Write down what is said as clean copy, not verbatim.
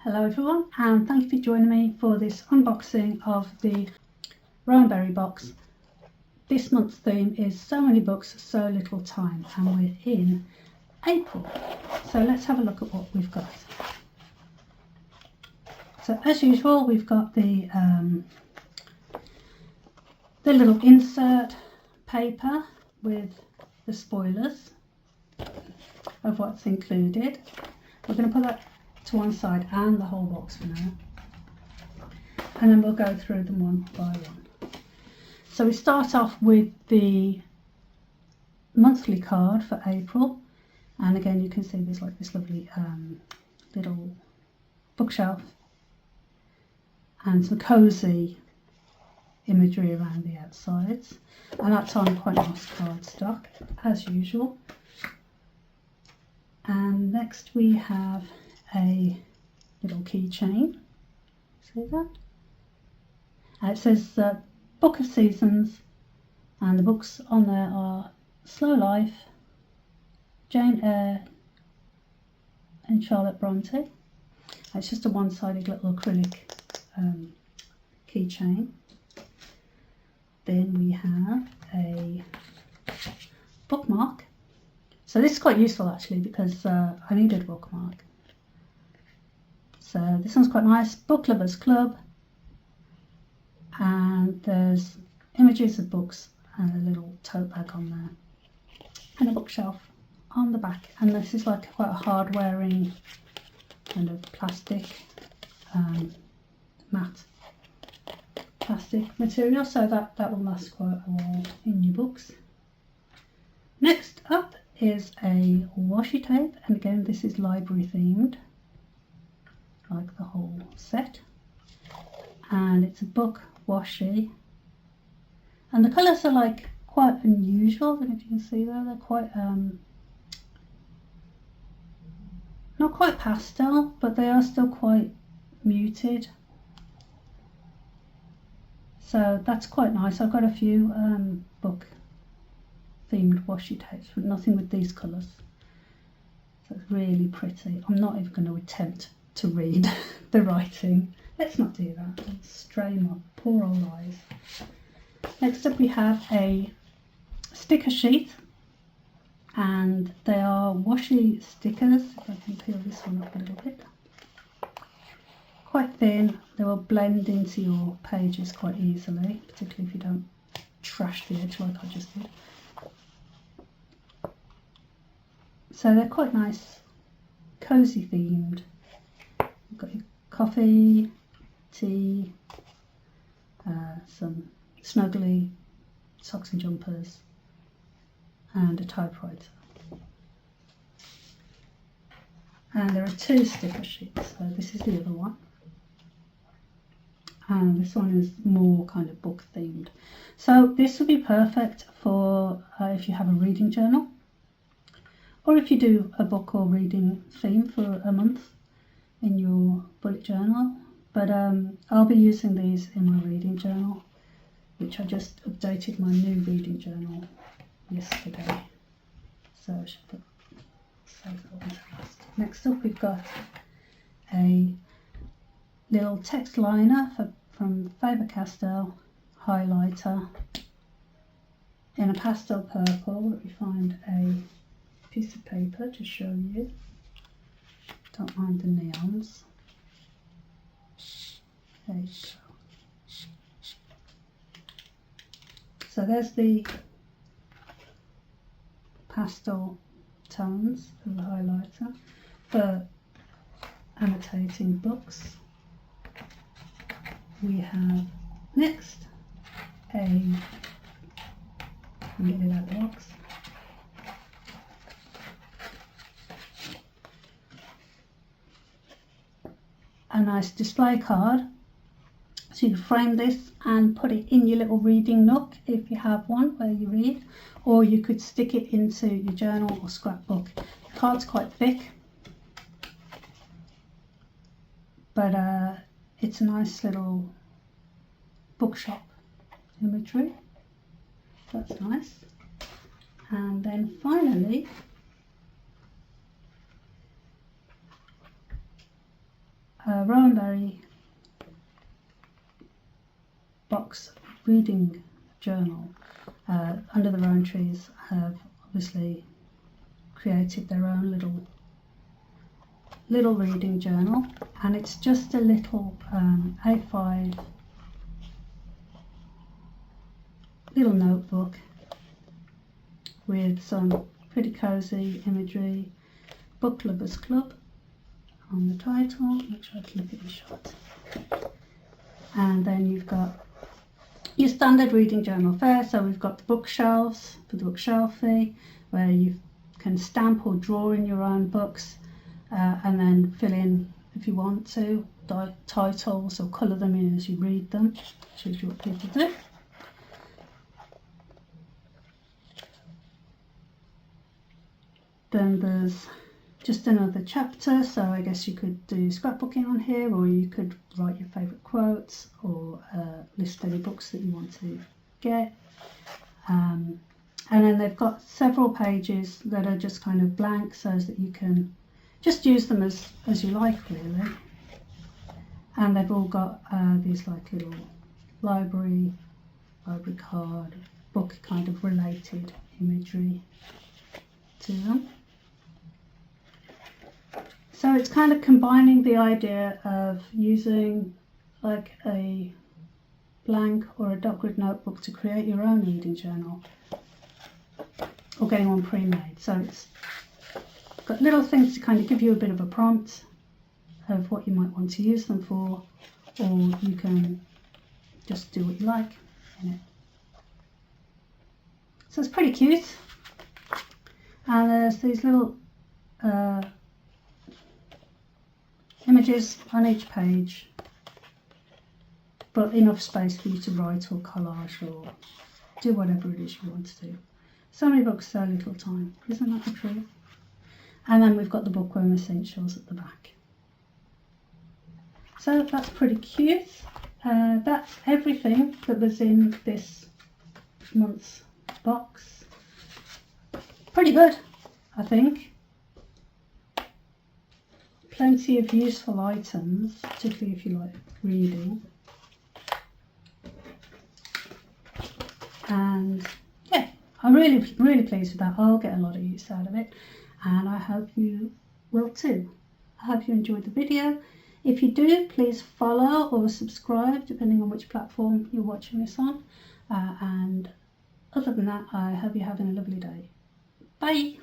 Hello everyone, and thank you for joining me for this unboxing of the Rowan Berry Box. This month's theme is so many books, so little time, and we're in April. So let's have a look at what we've got. So as usual, we've got the little insert paper with the spoilers of what's included. We're going to put that to one side and the whole box for now, and then we'll go through them one by one. So we start off with the monthly card for April, and again you can see there's like this lovely little bookshelf and some cosy imagery around the outsides, and that's on quite nice cardstock as usual. And next we have a little keychain. See that? It says Book of Seasons, and the books on there are Slow Life, Jane Eyre and Charlotte Bronte. It's just a one-sided little acrylic keychain. Then we have a bookmark. So this is quite useful actually, because I needed a bookmark. So this one's quite nice, Book Lovers Club, and there's images of books and a little tote bag on there, and a bookshelf on the back. And this is like quite a hard wearing kind of plastic, matte plastic material, so that will last quite a while in your books. Next up is a washi tape, and again this is library themed, like the whole set, and it's a book washi, and the colours are like quite unusual. I don't know if you can see there, they're quite not quite pastel, but they are still quite muted, so that's quite nice. I've got a few book themed washi tapes, but nothing with these colours, so it's really pretty. I'm not even going to attempt to read the writing. Let's not do that. Let's strain my poor old eyes. Next up we have a sticker sheet, and they are washi stickers. If I can peel this one up a little bit. Quite thin. They will blend into your pages quite easily, particularly if you don't trash the edge like I just did. So they're quite nice, cosy themed. You've got your coffee, tea, some snuggly socks and jumpers, and a typewriter. And there are two sticker sheets, so this is the other one. And this one is more kind of book themed. So this would be perfect for if you have a reading journal, or if you do a book or reading theme for a month in your bullet journal. But I'll be using these in my reading journal, which I just updated my new reading journal yesterday, so I should save that one to last. Next up we've got a little text liner from Faber-Castell highlighter in a pastel purple. Let me find a piece of paper to show you. Don't mind the neons. There you go. So there's the pastel tones of the highlighter for annotating books. We have next let me get it out of the box. A nice display card, so you can frame this and put it in your little reading nook if you have one where you read, or you could stick it into your journal or scrapbook. The card's quite thick, but it's a nice little bookshop imagery. That's nice. And then finally Rowan Berry Box reading journal. Under the Rowan Trees have obviously created their own little reading journal, and it's just a little A5 little notebook with some pretty cozy imagery. Book Lovers Club on the title. Make sure I can look at the shot. And then you've got your standard reading journal fare. So we've got the bookshelves for the bookshelfie, where you can stamp or draw in your own books, and then fill in, if you want to, titles or colour them in as you read them. Shows you what people do. Then there's just another chapter, so I guess you could do scrapbooking on here, or you could write your favourite quotes, or list any books that you want to get. And then they've got several pages that are just kind of blank, so that you can just use them as you like, really. And they've all got these like little library card, book kind of related imagery to them. So it's kind of combining the idea of using like a blank or a dot grid notebook to create your own reading journal, or getting one pre-made. So it's got little things to kind of give you a bit of a prompt of what you might want to use them for, or you can just do what you like in it. So it's pretty cute. And there's these little images on each page, but enough space for you to write or collage or do whatever it is you want to do. So many books, so little time. Isn't that the truth? And then we've got the bookworm essentials at the back. So that's pretty cute. That's everything that was in this month's box. Pretty good, I think. Plenty of useful items, particularly if you like reading. And yeah, I'm really pleased with that. I'll get a lot of use out of it, and I hope you will too. I hope you enjoyed the video. If you do, please follow or subscribe, depending on which platform you're watching this on. And other than that, I hope you're having a lovely day. Bye!